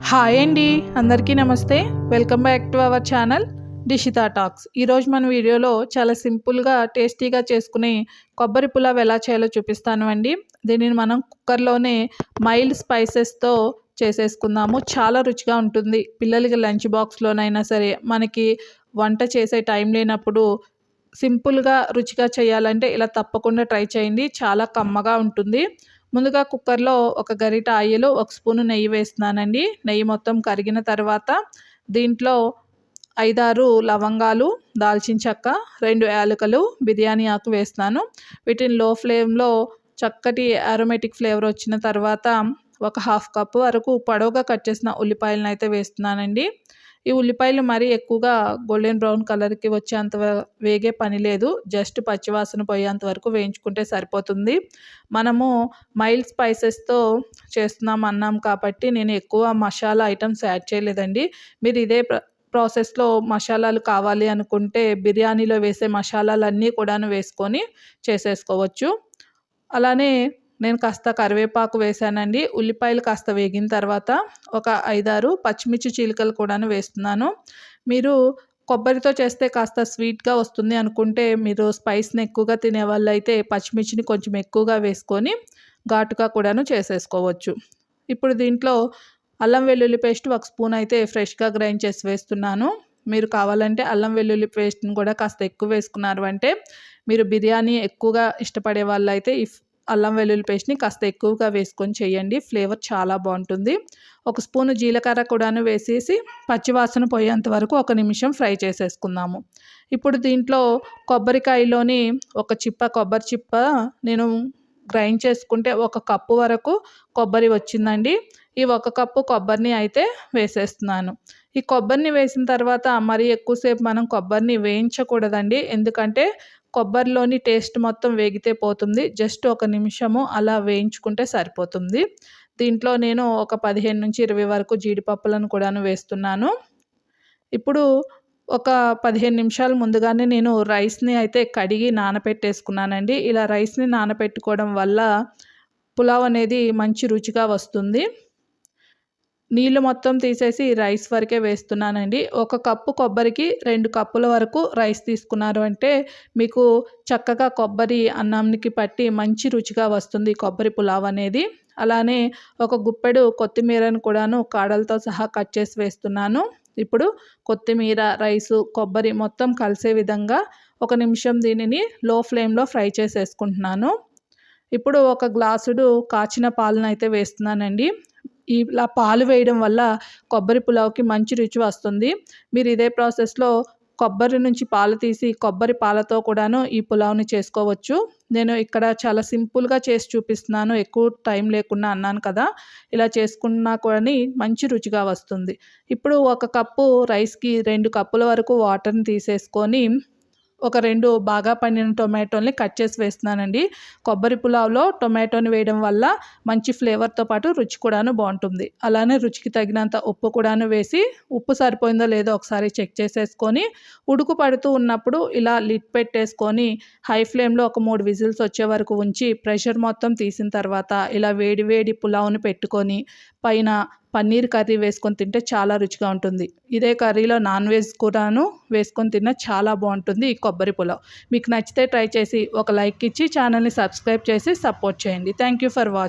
Hi అండి, అందరికీ నమస్తే. Welcome back to our channel Dishita talks. ఈరోజు మన వీడియోలో చాలా సింపుల్గా టేస్టీగా చేసుకునే కొబ్బరి పులావ్ ఎలా చేయాలో చూపిస్తాను అండి. దీనిని మనం కుక్కర్లోనే మైల్డ్ స్పైసెస్తో చేసేసుకుందాము. చాలా రుచిగా ఉంటుంది. పిల్లలకి లంచ్ బాక్స్లోనైనా సరే, మనకి వంట చేసే టైం లేనప్పుడు సింపుల్గా రుచిగా చేయాలంటే ఇలా తప్పకుండా ట్రై చేయండి. చాలా కమ్మగా ఉంటుంది. ముందుగా కుక్కర్లో ఒక గరిట ఆయిల్, ఒక స్పూను నెయ్యి వేస్తున్నానండి. నెయ్యి మొత్తం కరిగిన తర్వాత దీంట్లో 5, 6 లవంగాలు, దాల్చిన చెక్క, 2 యాలకులు, బిర్యానీ ఆకు వేస్తున్నాను. వీటిని లో ఫ్లేమ్లో చక్కటి అరోమేటిక్ ఫ్లేవర్ వచ్చిన తర్వాత ఒక హాఫ్ కప్ వరకు పొడవుగా కట్ చేసిన ఉల్లిపాయలను అయితే వేస్తున్నానండి. ఈ ఉల్లిపాయలు మరీ ఎక్కువగా గోల్డెన్ బ్రౌన్ కలర్కి వచ్చేంత వేగే పని లేదు. జస్ట్ పచ్చివాసన పోయేంత వరకు వేయించుకుంటే సరిపోతుంది. మనము మైల్డ్ స్పైసెస్తో చేస్తున్నాం అన్నాం కాబట్టి నేను ఎక్కువ మసాలా ఐటమ్స్ యాడ్ చేయలేదండి. మీరు ఇదే ప్రాసెస్లో మసాలాలు కావాలి అనుకుంటే బిర్యానీలో వేసే మసాలాలన్నీ కూడాను వేసుకొని చేసేసుకోవచ్చు. అలానే నేను కాస్త కరివేపాకు వేసానండి. ఉల్లిపాయలు కాస్త వేగిన తర్వాత ఒక 5, 6 పచ్చిమిర్చి చీలికలు కూడాను వేస్తున్నాను. మీరు కొబ్బరితో చేస్తే కాస్త స్వీట్గా వస్తుంది అనుకుంటే, మీరు స్పైస్ని ఎక్కువగా తినేవాళ్ళైతే పచ్చిమిర్చిని కొంచెం ఎక్కువగా వేసుకొని ఘాటుగా కూడాను చేసేసుకోవచ్చు. ఇప్పుడు దీంట్లో అల్లం వెల్లుల్లి పేస్ట్ ఒక స్పూన్ అయితే ఫ్రెష్గా గ్రైండ్ చేసి వేస్తున్నాను. మీరు కావాలంటే అల్లం వెల్లుల్లి పేస్ట్ని కూడా కాస్త ఎక్కువ వేసుకున్నారు అంటే, మీరు బిర్యానీ ఎక్కువగా ఇష్టపడే వాళ్ళైతే అల్లం వెల్లుల్లి పేస్ట్ని కాస్త ఎక్కువగా వేసుకొని చేయండి. ఫ్లేవర్ చాలా బాగుంటుంది. ఒక స్పూను జీలకర్ర కూడాను వేసేసి పచ్చివాసన పోయేంత వరకు 1 నిమిషం ఫ్రై చేసేసుకుందాము. ఇప్పుడు దీంట్లో కొబ్బరికాయలోని ఒక కొబ్బరి చిప్ప నేను గ్రైండ్ చేసుకుంటే 1 కప్పు వరకు కొబ్బరి వచ్చిందండి. ఈ 1 కప్పు కొబ్బరిని అయితే వేసేస్తున్నాను. ఈ కొబ్బరిని వేసిన తర్వాత మరీ ఎక్కువసేపు మనం కొబ్బరిని వేయించకూడదండి. ఎందుకంటే కొబ్బరిలోని టేస్ట్ మొత్తం వేగితే పోతుంది. జస్ట్ 1 నిమిషము అలా వేయించుకుంటే సరిపోతుంది. దీంట్లో నేను ఒక 15-20 వరకు జీడిపప్పులను కూడాను వేస్తున్నాను. ఇప్పుడు ఒక 15 నిమిషాల ముందుగానే నేను రైస్ని అయితే కడిగి నానపెట్టేసుకున్నానండి. ఇలా రైస్ని నానపెట్టుకోవడం వల్ల పులావ్ అనేది మంచి రుచిగా వస్తుంది. నీళ్ళు మొత్తం తీసేసి రైస్ వరకే వేస్తున్నానండి. 1 కప్పు కొబ్బరికి 2 కప్పుల వరకు రైస్ తీసుకున్నారు అంటే మీకు చక్కగా కొబ్బరి అన్నంకి పట్టి మంచి రుచిగా వస్తుంది కొబ్బరి పులావ్ అనేది. అలానే ఒక గుప్పెడు కొత్తిమీరను కూడాను కాడలతో సహా కట్ చేసి వేస్తున్నాను. ఇప్పుడు కొత్తిమీర, రైసు, కొబ్బరి మొత్తం కలిసే విధంగా 1 నిమిషం దీనిని లో ఫ్లేమ్లో ఫ్రై చేసేసుకుంటున్నాను. ఇప్పుడు ఒక గ్లాసుడు కాచిన పాలనైతే వేస్తున్నానండి. ఇలా పాలు వేయడం వల్ల కొబ్బరి పులావ్కి మంచి రుచి వస్తుంది. మీరు ఇదే ప్రాసెస్లో కొబ్బరి నుంచి పాలు తీసి కొబ్బరి పాలతో కూడాను ఈ పులావ్ని చేసుకోవచ్చు. నేను ఇక్కడ చాలా సింపుల్గా చేసి చూపిస్తున్నాను. ఎక్కువ టైం లేకుండా అన్నాను కదా, ఇలా చేసుకున్నా కూడా మంచి రుచిగా వస్తుంది. ఇప్పుడు 1 కప్పు రైస్కి 2 కప్పుల వరకు వాటర్ని తీసేసుకొని ఒక 2 బాగా పండిన టొమాటోల్ని కట్ చేసి వేస్తున్నానండి. కొబ్బరి పులావ్లో టొమాటోని వేయడం వల్ల మంచి ఫ్లేవర్తో పాటు రుచి కూడాను బాగుంటుంది. అలానే రుచికి తగినంత ఉప్పు కూడాను వేసి, ఉప్పు సరిపోయిందో లేదో ఒకసారి చెక్ చేసేసుకొని, ఉడుకు పడుతూ ఉన్నప్పుడు ఇలా లిడ్ పెట్టేసుకొని హై ఫ్లేమ్లో ఒక 3 విజిల్స్ వచ్చే వరకు ఉంచి ప్రెషర్ మొత్తం తీసిన తర్వాత ఇలా వేడి వేడి పులావ్ని పెట్టుకొని పైన పన్నీర్ కర్రీ వేసుకొని తింటే చాలా రుచిగా ఉంటుంది. ఇదే కర్రీలో నాన్ వెజ్ కూడాను వేసుకొని తిన్నా చాలా బాగుంటుంది ఈ కొబ్బరి పులావ్. మీకు నచ్చితే ట్రై చేసి ఒక లైక్ ఇచ్చి ఛానల్ని సబ్స్క్రైబ్ చేసి సపోర్ట్ చేయండి. Thank you for watching.